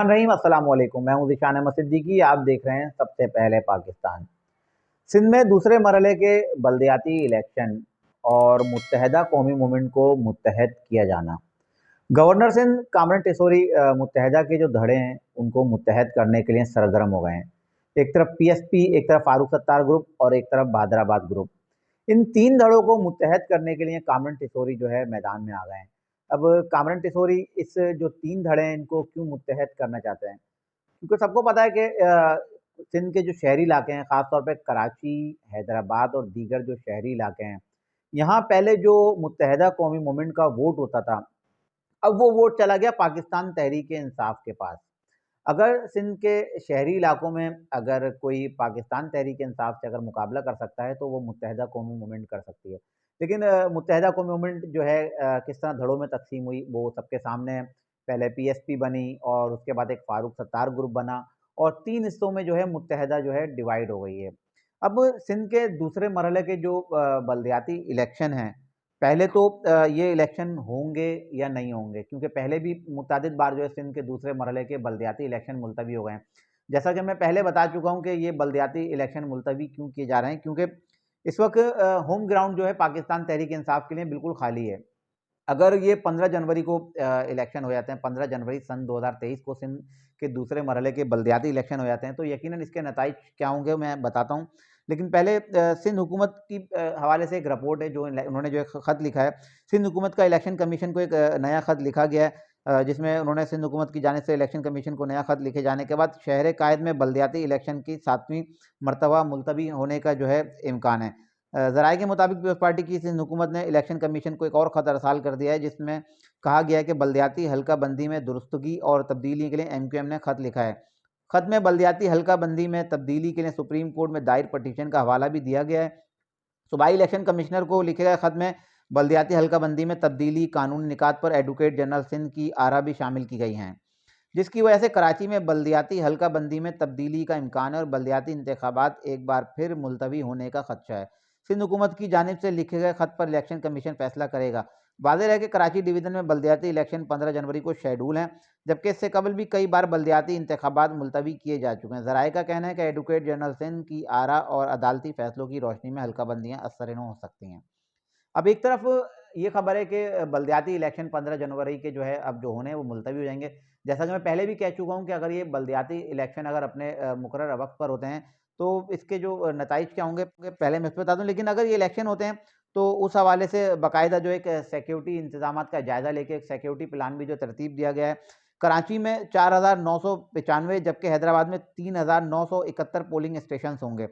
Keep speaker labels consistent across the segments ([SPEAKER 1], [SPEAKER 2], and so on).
[SPEAKER 1] रहीम अस्सलाम वालेकुम। मैं हूं ज़िशान अहमद सिद्दीकी। आप देख रहे हैं सबसे पहले पाकिस्तान। सिंध में दूसरे मरहले के बल्दियाती इलेक्शन और मुत्तहदा कौमी मूवमेंट को मुत्तहद किया जाना। गवर्नर सिंध कामरान टिसोरी मुत्तहदा के जो धड़े हैं उनको मुत्तहद करने के लिए सरगर्म हो गए हैं। एक तरफ पीएसपी, एक तरफ फारूक सत्तार ग्रुप और एक तरफ बहादराबाद ग्रुप। इन तीन धड़ों को मुत्तहद करने के लिए कामरान टिसोरी जो है मैदान में आ गए हैं। अब कामरान टिसोरी इस जो तीन धड़े हैं इनको क्यों मुत्तहद करना चाहते हैं? क्योंकि सबको पता है कि सिंध के जो शहरी इलाके हैं, ख़ास तौर पे कराची, हैदराबाद और दीगर जो शहरी इलाके हैं, यहाँ पहले जो मुत्तहदा कौमी मूवमेंट का वोट होता था, अब वो वोट चला गया पाकिस्तान तहरीक-ए-इंसाफ के पास। अगर सिंध के शहरी इलाकों में अगर कोई पाकिस्तान तहरीक-ए-इंसाफ से अगर मुकाबला कर सकता है, तो वो मुत्तहदा कौमी मूवमेंट कर सकती है। लेकिन मुत्तहदा कौमी मूवमेंट जो है किस तरह धड़ों में तक़सीम हुई, वो सबके सामने है। पहले पीएसपी बनी और उसके बाद एक फारूक सत्तार ग्रुप बना और 3 हिस्सों में जो है मुत्तहदा जो है डिवाइड हो गई है। अब सिंध के दूसरे मरहले के जो बल्दियाती इलेक्शन हैं, पहले तो ये इलेक्शन होंगे या नहीं होंगे, क्योंकि पहले भी मुतअद्दिद बार जो है सिंध के दूसरे मरहले के बल्दियाती इलेक्शन मुलतवी हो गए हैं। जैसा कि मैं पहले बता चुका हूँ कि ये बल्दियाती इलेक्शन मुलतवी क्यों किए जा रहे हैं, क्योंकि इस वक़्त होम ग्राउंड जो है पाकिस्तान तहरीक-ए-इंसाफ के लिए बिल्कुल खाली है। अगर ये 15 जनवरी को इलेक्शन हो जाते हैं, 15 जनवरी सन 2023 को सिंध के दूसरे मरहले के बल्दियाती इलेक्शन हो जाते हैं, तो यकीनन इसके नताइज क्या होंगे मैं बताता हूँ। लेकिन पहले सिंध हुकूमत की हवाले से एक रिपोर्ट है जो उन्होंने जो एक ख़त लिखा है। सिंध हुकूमत का इलेक्शन कमीशन को एक नया ख़त लिखा गया है, जिसमें उन्होंने सिंध हुकूमत की जानिब से इलेक्शन कमीशन को नया ख़त लिखे जाने के बाद शहर कायद में बल्दियाती इलेक्शन की 7वीं मरतबा मुलतवी होने का जो है इम्कान है। ज़राए के मुताबिक पीपल्स पार्टी की सिंध हुकूमत ने इलेक्शन कमीशन को एक और ख़त अरसाल कर दिया है, जिसमें कहा गया है कि बल्दियाती हल्का बंदी में दुरुस्तगी और तब्दीली के लिए एमक्यूएम ने ख़त लिखा है। ख़त में बल्दियाती हल्का बंदी में तब्दीली के लिए सुप्रीम कोर्ट में दायर पटिशन का हवाला भी दिया गया है। सूबाई इलेक्शन कमिश्नर को लिखे गए ख़त में बल्दियाती हल्का बंदी में तब्दीली, कानूनी निकात पर एडवोकेट जनरल सिंध की आरा भी शामिल की गई हैं, जिसकी वजह से कराची में बल्दियाती हल्का बंदी में तब्दीली का इम्कान है और बल्दियाती इंतखाबात एक बार फिर मुलतवी होने का खदशा है। सिंध हुकूमत की जानिब से लिखे गए खत पर इलेक्शन कमीशन फैसला करेगा। वाज़ेह है कि कराची डिवीज़न में बल्दियाती इलेक्शन 15 जनवरी को शेड्यूल हैं, जबकि इससे कबल भी कई बार बल्दियाती इंतखाबात मुलतवी किए जा चुके हैं। ज़राए का कहना है कि एडवोकेट जनरल सिंध की आरा और अदालती फैसलों की रोशनी में हल्का बंदियाँ असर-ए-नौ हो सकती हैं। अब एक तरफ ये खबर है कि बल्दियाती इलेक्शन 15 जनवरी के जो है अब जो होने हैं वो मुलतवी हो जाएँगे। जैसा कि मैं पहले भी कह चुका हूँ कि अगर ये बल्दियाती इलेक्शन अगर अपने मुकर्रर वक़्त पर होते हैं, तो इसके जो नताइज क्या होंगे पहले मैं इसको बता दूँ। लेकिन अगर ये इलेक्शन होते हैं, तो उस हवाले से बाकायदा जो एक सिक्योरिटी इंतज़ामात का जायज़ा लेके एक सिक्योरिटी प्लान भी जो तरतीब दिया गया है। कराची में 4995 जबकि हैदराबाद में 3971 पोलिंग स्टेशंस होंगे।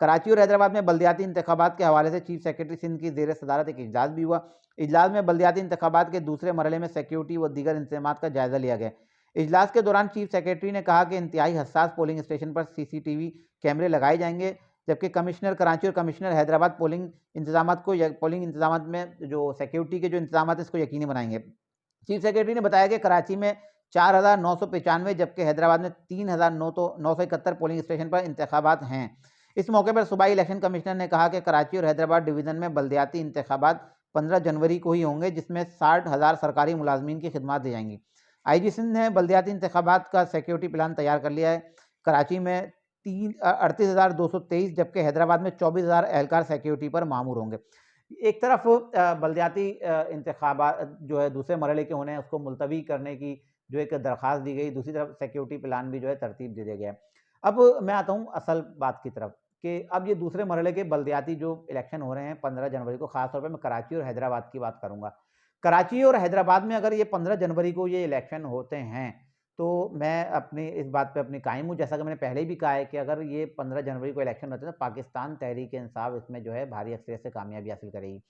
[SPEAKER 1] कराची और हैदराबाद में बल्दियाती इंतखाबात के हवाले से चीफ सेक्रेटरी सिंध की ज़ेर सदारत एक इजलास भी हुआ। इजलास में बल्दियाती इंतखाबात के दूसरे मरहले में सिक्योरिटी व दीगर इंतजामात का जायज़ा लिया गया। इजलास के दौरान चीफ सेक्रेटरी ने कहा कि इंतहाई हसास पोलिंग स्टेशन पर सीसीटीवी कैमरे लगाए जाएंगे, जबकि कमिश्नर कराची और कमिश्नर हैदराबाद पोलिंग इंतजामात में जो सिक्योरिटी के जो इंतजाम है इसको यकीनी बनाएंगे। चीफ सेक्रेटरी ने बताया कि कराची में 4995 जबकि हैदराबाद में 3971 पोलिंग स्टेशन पर इंतखाबात हैं। इस मौके पर सूबाई इलेक्शन कमिश्नर ने कहा कि कराची और हैदराबाद डिवीज़न में बल्दियाती इंतखाबात 15 जनवरी को ही होंगे, जिसमें 60,000 सरकारी मुलाजमीन की खिदमत दी जाएंगी। आईजी सिंध ने बल्दियाती इंतखाबात का सिक्योरिटी प्लान तैयार कर लिया है। कराची में 38,223 जबकि हैदराबाद में 24,000 एहलकार सिक्योरिटी पर मामूर होंगे। एक तरफ बल्दियाती इंतखाबात जो है दूसरे मरहले के होने हैं उसको मुलतवी करने की जो एक दरख्वास्त दी गई, दूसरी तरफ सिक्योरिटी प्लान भी जो है तरतीब दे दिया गया है। अब मैं आता हूँ असल बात की तरफ कि अब ये दूसरे मरहले के बल्दियाती जो इलेक्शन हो रहे हैं 15 जनवरी को, ख़ास तौर पे मैं कराची और हैदराबाद की बात करूँगा। कराची और हैदराबाद में अगर ये 15 जनवरी को ये इलेक्शन होते हैं, तो मैं अपनी इस बात पे अपनी कायम हूँ, जैसा कि मैंने पहले भी कहा है कि अगर ये 15 जनवरी को इलेक्शन होते हैं, तो पाकिस्तान तहरीक-ए-इंसाफ इसमें जो है भारी अक्सरियत से कामयाबी हासिल करेगी।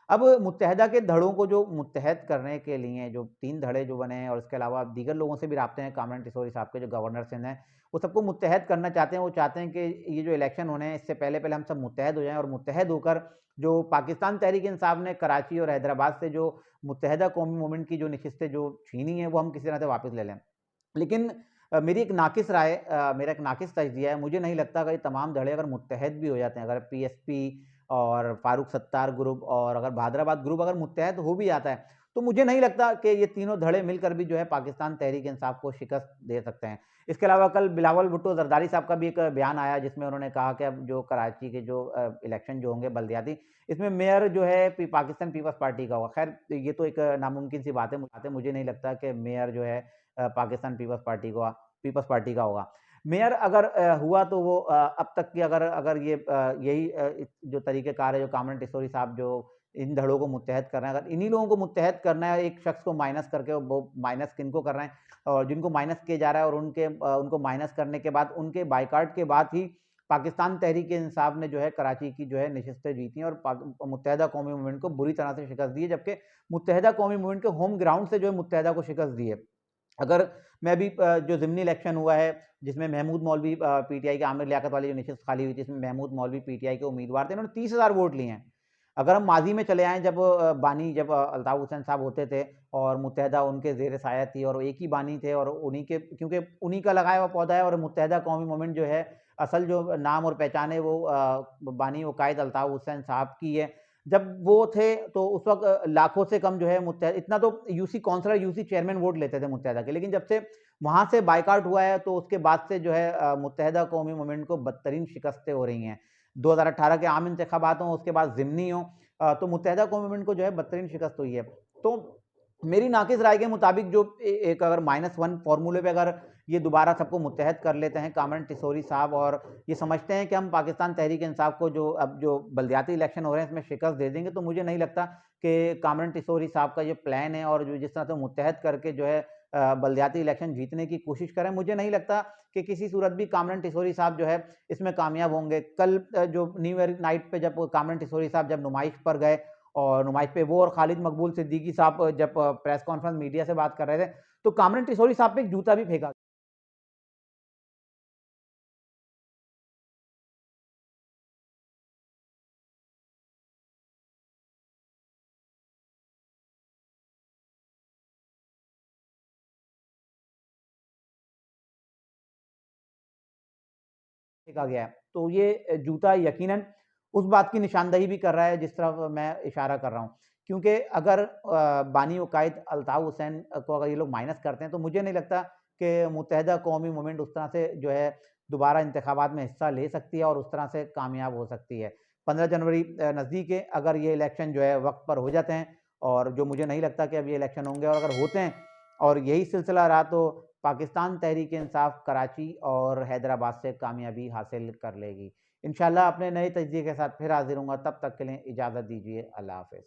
[SPEAKER 1] अब मुत्तहदा के धड़ों को जो मुत्तहद करने के लिए जो 3 धड़े जो बने हैं और इसके अलावा दीगर लोगों से भी राब्ते हैं, कामरान टिसोरी साहब के जो गवर्नर सिंध हैं, वो सबको मुत्तहद करना चाहते हैं। वो चाहते हैं कि ये जो इलेक्शन होने हैं इससे पहले-पहले हम सब मुत्तहद हो जाएँ और मुत्तहद होकर जो पाकिस्तान तहरीक-ए-इंसाफ ने कराची और हैदराबाद से जो मुत्तहदा कौमी मूवमेंट की जो नशिस्तें जो छीनी हैं, वो हम किसी तरह से वापस ले लें। लेकिन मेरी एक नाक़िस राय मेरा एक नाक़िस तजज़िया है, मुझे नहीं लगता कि ये तमाम धड़े अगर मुत्तहद भी हो जाते हैं, अगर पीएसपी और फारूक सत्तार ग्रुप और अगर बहादराबाद ग्रुप अगर मुत्तहद हो भी जाता है, तो मुझे नहीं लगता कि ये तीनों धड़े मिलकर भी जो है पाकिस्तान तहरीक इंसाफ को शिकस्त दे सकते हैं। इसके अलावा कल बिलावल भुट्टो जरदारी साहब का भी एक बयान आया जिसमें उन्होंने कहा कि अब जो कराची के जो इलेक्शन जो होंगे बल्दियाती, इसमें मेयर जो है पाकिस्तान पीपल्स पार्टी का होगा। खैर ये तो एक नामुमकिन सी बात है, मुझे नहीं लगता कि मेयर जो है पाकिस्तान पीपल्स पार्टी का होगा। मेयर अगर हुआ तो वो अब तक की अगर अगर ये यही जो तरीक़ेकार है जो कामरान टिसोरी साहब जो इन धड़ों को मुत्तहद कर रहे हैं, अगर इन्हीं लोगों को मुत्तहद करना है, एक शख्स को माइनस करके, वो माइनस किनको कर रहे हैं और जिनको माइनस किया जा रहा है और उनको माइनस करने के बाद उनके बायकॉट के बाद ही पाकिस्तान तहरीक इंसाफ ने जो है कराची की जो है नशिस्तें जीती और मुत्तहदा कौमी मूवमेंट को बुरी तरह से शिकस्त दी है, जबकि मुत्तहदा कौमी मूवमेंट के होम ग्राउंड से जो है मुत्तहदा को शिकस्त दी है। अगर मैं अभी जो ज़िमनी इलेक्शन हुआ है जिसमें महमूद मौलवी पीटीआई के आमिर लियाकत वाली जो नशिस्त खाली हुई थी, इसमें महमूद मौलवी पीटीआई के उम्मीदवार थे, इन्होंने 30,000 वोट लिए हैं। अगर हम माजी में चले आएँ जब अल्ताफ़ हुसैन साहब होते थे और मुत्तहदा उनके ज़ेर साया थी और एक ही बानी थे और उन्हीं के, क्योंकि उन्हीं का लगाया हुआ पौधा है और मुत्तहदा कौमी मूवमेंट जो है असल जो नाम और पहचान है वो बानी व कायद अल्ताफ़ हुसैन साहब की है। जब वो थे तो उस वक़्त लाखों से कम जो है इतना तो UC councillor, UC chairman vote लेते थे मुत्तहदा के, लेकिन जब से वहाँ से बायकॉट हुआ है तो उसके बाद से जो है मुत्तहदा कौमी मूवमेंट को बदतरीन शिकस्तें हो रही हैं। 2018 के आम इंतखाबात हों, उसके बाद ज़िमनी हों, तो मुत्तहदा कौमी मूवमेंट को जो है बदतरीन शिकस्त हुई है। तो मेरी नाक़िस राय के मुताबिक जो एक अगर -1 फ़ॉर्मूले पे अगर ये दोबारा सबको मुत्तहद कर लेते हैं कामरान टिसोरी साहब और ये समझते हैं कि हम पाकिस्तान तहरीक इंसाफ को जो अब जो बल्दियाती इलेक्शन हो रहे हैं इसमें शिकस्त दे देंगे, तो मुझे नहीं लगता कि कामरान टिसोरी साहब का ये प्लान है और जो जिस तरह से मुत्तहद करके जो है बल्दियाती इलेक्शन जीतने की कोशिश करें, मुझे नहीं लगता कि किसी सूरत भी कामरान टिसोरी साहब जो है इसमें कामयाब होंगे। कल जो न्यू ईयर नाइट पे जब कामरान टिसोरी साहब जब नुमाइश पर गए और नुमाइश पे वो और खालिद मकबूल सिद्दीकी साहब जब प्रेस कॉन्फ्रेंस मीडिया से बात कर रहे थे, तो कामरान टिसोरी साहब पे एक जूता भी फेंका गया है। तो ये जूता यकीनन उस बात की निशानदही भी कर रहा है जिस तरफ मैं इशारा कर रहा हूँ। क्योंकि अगर बानी वकायद अल्ताफ़ हुसैन को अगर ये लोग माइनस करते हैं तो मुझे नहीं लगता कि मुत्तहदा कौमी मूवमेंट उस तरह से जो है दोबारा इंतखाबात में हिस्सा ले सकती है और उस तरह से कामयाब हो सकती है। 15 जनवरी नज़दीक है, अगर ये इलेक्शन जो है वक़्त पर हो जाते हैं और जो मुझे नहीं लगता कि अब ये इलेक्शन होंगे और अगर होते हैं और यही सिलसिला रहा तो पाकिस्तान तहरीक इंसाफ कराची और हैदराबाद से कामयाबी हासिल कर लेगी। इंशाअल्लाह अपने नए तजज़िये के साथ फिर हाज़िर होऊँगा, तब तक के लिए इजाज़त दीजिए। अल्लाह हाफ़िज़।